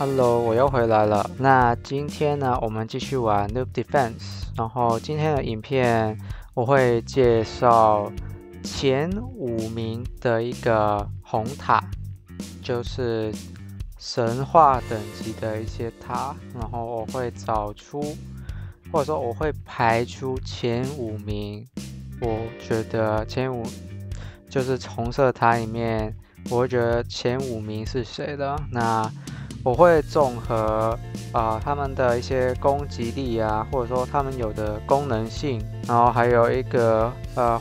Hello，我又回来了。那今天呢，我们继续玩 Noob Defense。然后今天的影片我会介绍前5名的一个红塔，就是神话等级的一些塔。然后我会找出，或者说我会排出前5名。我觉得就是红色塔里面，我会觉得前5名是谁的。那我会综合他们的一些攻击力啊，或者说他们有的功能性，然后还有一个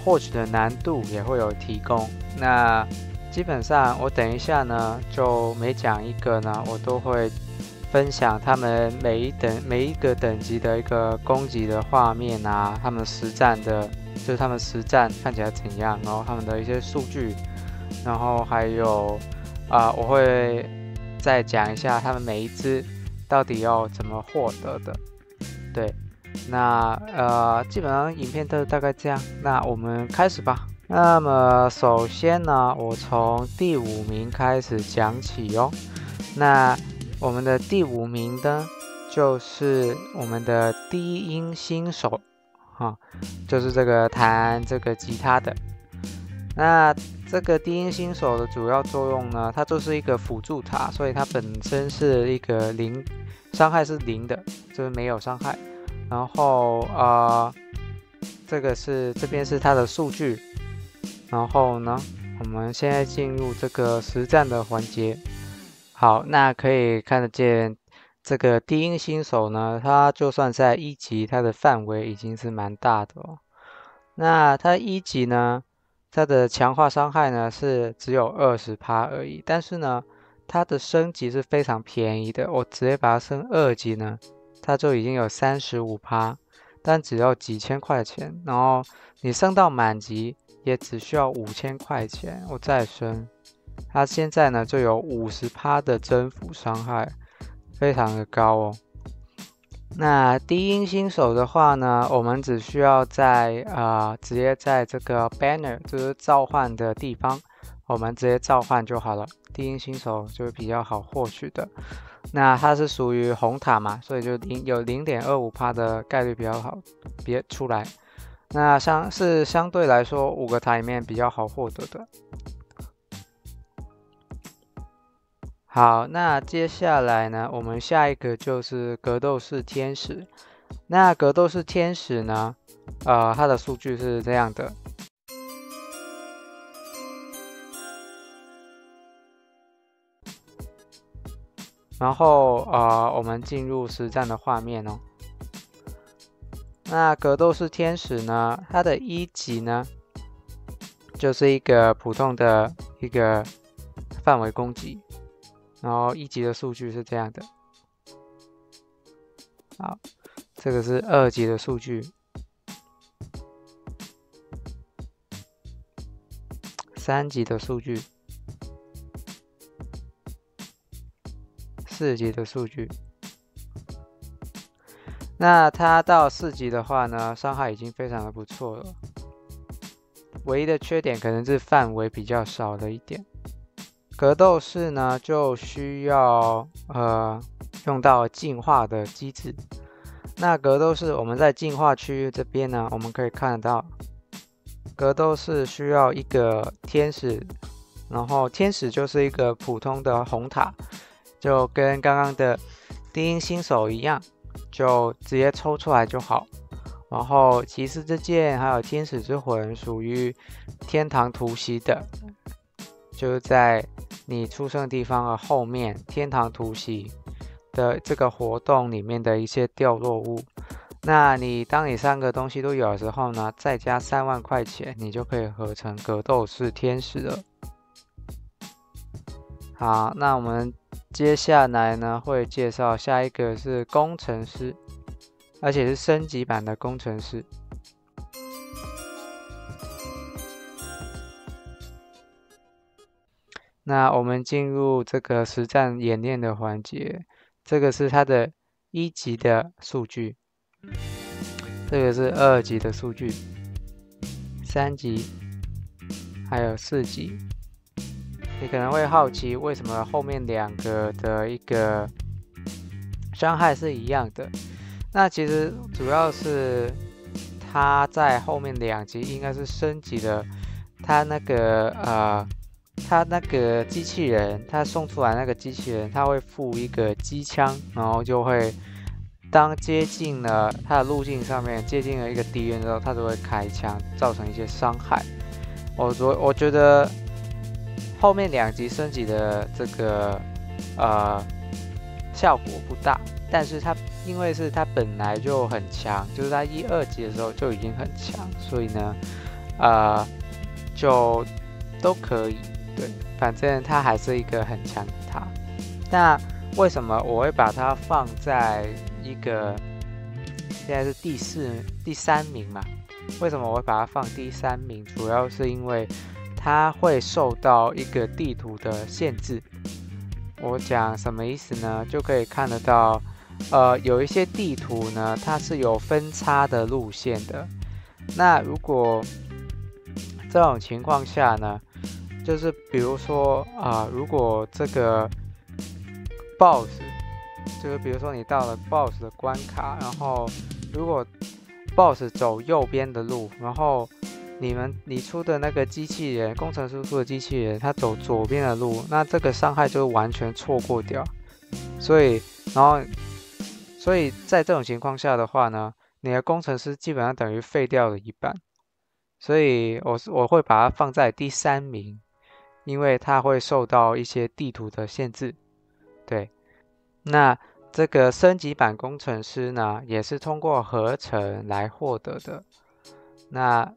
获取的难度也会有提供。那基本上我等一下呢，就每讲一个呢，我都会分享他们每一个等级的一个攻击的画面啊，他们实战看起来怎样，然后他们的一些数据，然后还有我会再讲一下他们每一只到底要怎么获得的。对，那基本上影片都大概这样。那我们开始吧。那么首先呢，我从第5名开始讲起哦。那我们的第5名呢，就是我们的低音新手就是这个弹这个吉他的。那这个低音新手的主要作用呢，它就是一个辅助塔，所以它本身是一个伤害是0的，就是没有伤害。然后这边是它的数据。然后呢，我们现在进入这个实战的环节。好，那可以看得见这个低音新手呢，它就算在1级，它的范围已经是蛮大的哦。那它1级呢，它的强化伤害呢是只有20%而已，但是呢，它的升级是非常便宜的。我直接把它升2级呢，它就已经有35%，但只要几千块钱。然后你升到满级也只需要5000块钱，我再升，它现在呢就有50%的增幅伤害，非常的高哦。那低音新手的话呢，我们只需要直接在这个 banner 就是召唤的地方，我们直接召唤就好了。低音新手就比较好获取的。那它是属于红塔嘛，所以就有 0.25% 的概率比较好别出来。那相对来说5个塔里面比较好获得的。好，那接下来呢，我们下一个就是格斗士天使。那格斗士天使呢，它的数据是这样的。然后我们进入实战的画面哦。那格斗士天使呢，它的1级呢，就是一个普通的一个范围攻击。然后1级的数据是这样的。好，这个是2级的数据。3级的数据。4级的数据。那它到4级的话呢，伤害已经非常的不错了。唯一的缺点可能是范围比较少了一点。格斗士呢，就需要用到进化的机制。那格斗士我们在进化区域这边呢，我们可以看得到，格斗士需要一个天使，然后天使就是一个普通的红塔，就跟刚刚的低音新手一样，就直接抽出来就好。然后骑士之剑还有天使之魂属于天堂突袭的，就是在你出生的地方的后面，天堂突袭的这个活动里面的一些掉落物。那当你3个东西都有的时候呢，再加3万块钱，你就可以合成格斗士天使了。好，那我们接下来呢会介绍下一个是工程师，而且是升级版的工程师。那我们进入这个实战演练的环节。这个是它的1级的数据，这个是2级的数据，3级，还有4级。你可能会好奇，为什么后面2个的一个伤害是一样的。那其实主要是他在后面2集应该是升级了他那个机器人，他送出来那个机器人，他会附一个机枪，然后就会当接近了他的路径上面，接近了一个敌人之后，他就会开枪，造成一些伤害。我觉得后面2集升级的这个效果不大，但是因为是他本来就很强，就是在1、2集的时候就已经很强，所以呢就都可以。对，反正它还是一个很强的塔。那为什么我会把它放在一个现在是第3名嘛？为什么我会把它放第3名？主要是因为它会受到一个地图的限制。我讲什么意思呢？就可以看得到，有一些地图呢，它是有分叉的路线的。那如果这种情况下呢，就是比如说如果这个 BOSS， 就是比如说你到了 BOSS 的关卡，然后如果 BOSS 走右边的路，然后你出的那个机器人，工程师出的机器人，他走左边的路，那这个伤害就完全错过掉。所以在这种情况下的话呢，你的工程师基本上等于废掉了一半。所以我会把它放在第3名。因为它会受到一些地图的限制。对，那这个升级版工程师呢，也是通过合成来获得的。那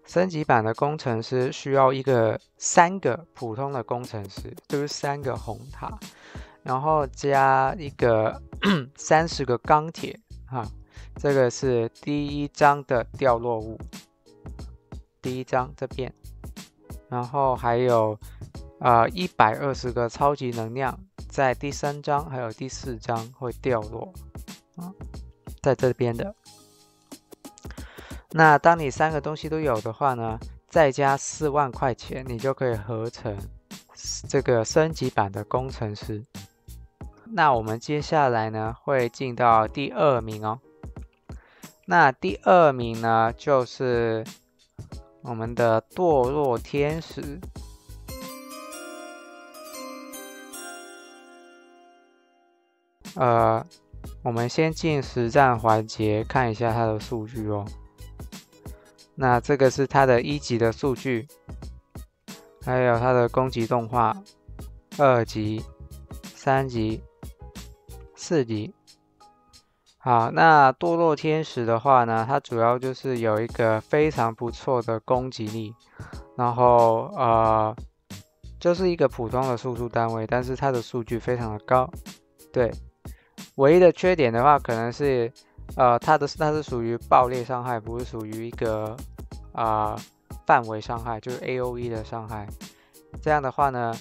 升级版的工程师需要3个普通的工程师，就是3个红塔，然后加一个30个钢铁这个是第1章的掉落物，第1章这边。然后还有120个超级能量，在第3章还有第4章会掉落在这边的。那当你3个东西都有的话呢，再加4万块钱，你就可以合成这个升级版的工程师。那我们接下来呢会进到第2名哦。那第2名呢就是我们的堕落天使。我们先进实战环节看一下它的数据哦。那这个是它的1级的数据，还有它的攻击动画，2级、3级、4级。好，那堕落天使的话呢，它主要就是有一个非常不错的攻击力，然后就是一个普通的输出单位，但是它的数据非常的高。对，唯一的缺点的话，可能是它是属于爆裂伤害，不是属于一个范围伤害，就是 AOE 的伤害。这样的话呢，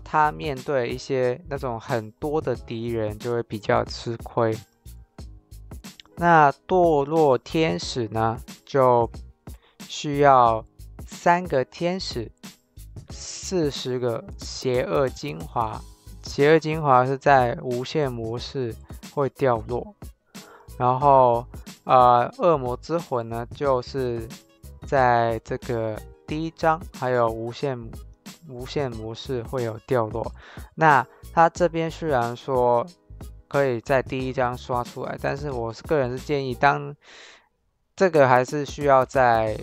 它面对一些那种很多的敌人就会比较吃亏。那堕落天使呢，就需要3个天使，40个邪恶精华。邪恶精华是在无限模式会掉落，然后恶魔之魂呢，就是在这个第1章还有无限模式会有掉落。那它这边虽然说可以在第1章刷出来，但是我个人是建议当这个还是需要在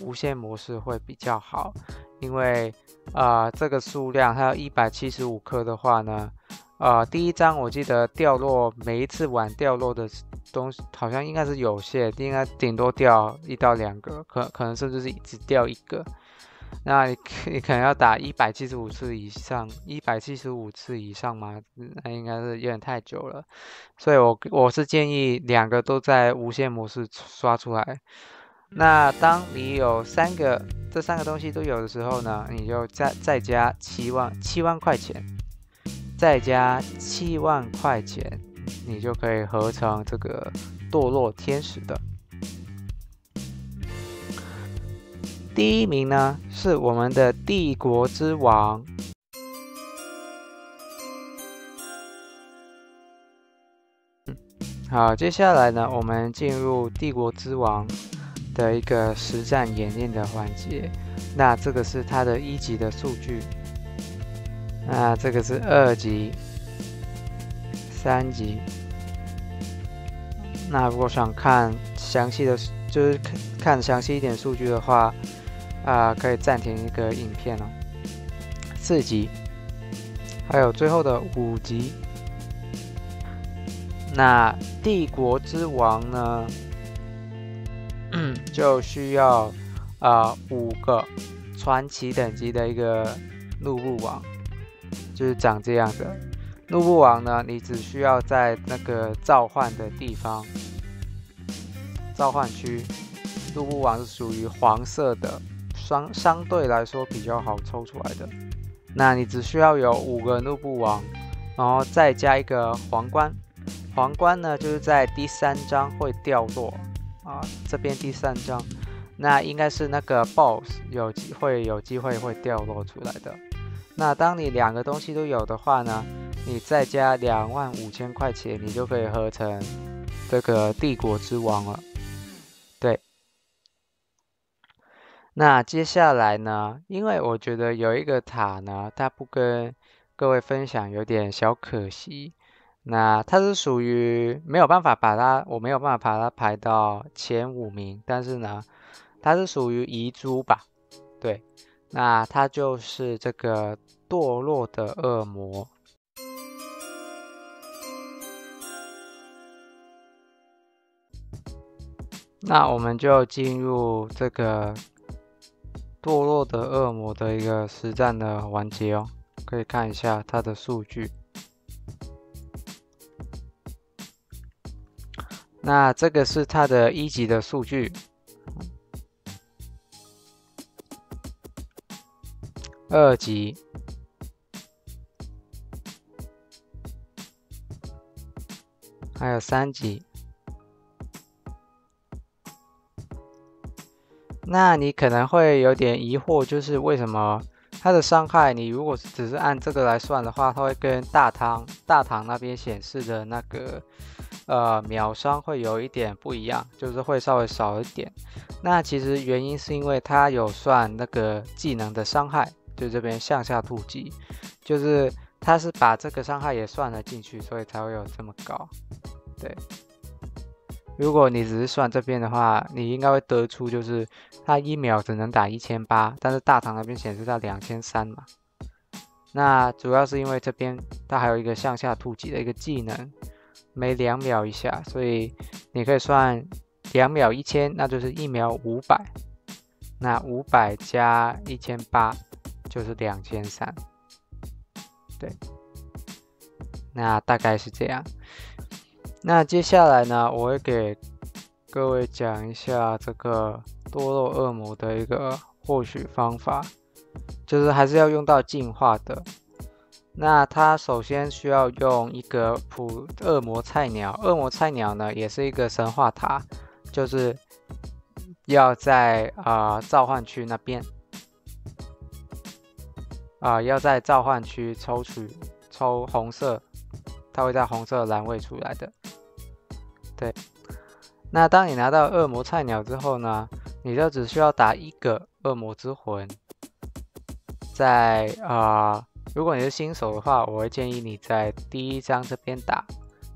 无限模式会比较好，因为这个数量它有175颗的话呢，第1章我记得掉落每一次玩掉落的东西好像应该是有限，应该顶多掉1到2个，可能甚至是只掉1个。那你可能要打175次以上，175次以上嘛，那应该是有点太久了。所以我是建议2个都在无限模式刷出来。那当你有这3个东西都有的时候呢，你就再加7万块钱，再加7万块钱，你就可以合成这个堕落天使的。第1名呢是我们的帝国之王。好，接下来呢，我们进入帝国之王的一个实战演练的环节。那这个是它的1级的数据，那这个是2级、3级。那如果想看详细的，就是看详细一点数据的话，可以暂停一个影片哦。4级，还有最后的5级。那帝国之王呢，就需要5个传奇等级的一个怒布王，就是长这样的。怒布王呢，你只需要在那个召唤的地方，召唤区，怒布王是属于黄色的，相对来说比较好抽出来的。那你只需要有5个怒布王，然后再加一个皇冠。皇冠呢，就是在第3章会掉落这边第3章，那应该是那个 BOSS 会有机会会掉落出来的。那当你2个东西都有的话呢，你再加25000块钱，你就可以合成这个帝国之王了。对。那接下来呢，因为我觉得有一个塔呢，它不跟各位分享，有点小可惜。那它是属于我没有办法把它排到前5名，但是呢，它是属于遗珠吧？对，那它就是这个堕落的恶魔。那我们就进入这个堕落的恶魔的一个实战的环节哦，可以看一下它的数据。那这个是它的1级的数据，2级，还有3级。那你可能会有点疑惑，就是为什么它的伤害，你如果只是按这个来算的话，它会跟大唐那边显示的那个秒伤会有一点不一样，就是会稍微少一点。那其实原因是因为它有算那个技能的伤害，就这边向下突击，就是它是把这个伤害也算了进去，所以才会有这么高。对，如果你只是算这边的话，你应该会得出就是它1秒只能打1800，但是大唐那边显示到2300嘛。那主要是因为这边它还有一个向下突击的一个技能，每2秒一下，所以你可以算2秒1000，那就是1秒500，那500加1800就是2300，对，那大概是这样。那接下来呢，我会给各位讲一下这个堕落恶魔的一个获取方法，就是还是要用到进化的。那它首先需要用一个恶魔菜鸟，恶魔菜鸟呢也是一个神话塔，就是要在召唤区那边要在召唤区抽红色，它会在红色栏位出来的。对，那当你拿到恶魔菜鸟之后呢，你就只需要打1个恶魔之魂，在如果你是新手的话，我会建议你在第1章这边打，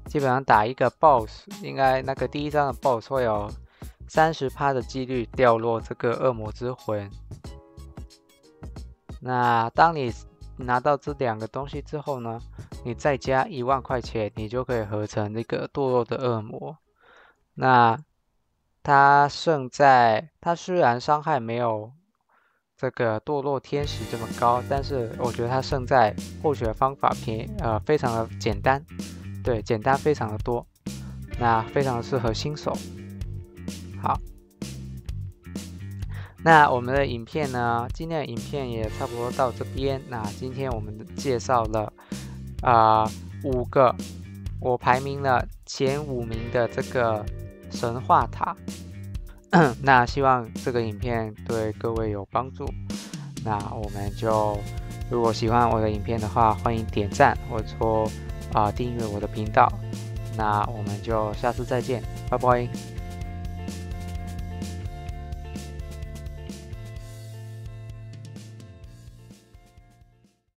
基本上打一个 BOSS， 应该那个第1章的 BOSS 会有30% 的几率掉落这个恶魔之魂。那当你拿到这2个东西之后呢，你再加1万块钱，你就可以合成那个堕落的恶魔。那它虽然伤害没有这个堕落天使这么高，但是我觉得它胜在获取的方法非常的简单，对，简单非常的多，那非常适合新手。好，那我们的影片呢，今天的影片也差不多到这边。那今天我们介绍了5个我排名了前5名的这个神话塔。那希望这个影片对各位有帮助。那我们就如果喜欢我的影片的话，欢迎点赞或者说订阅我的频道。那我们就下次再见，拜拜。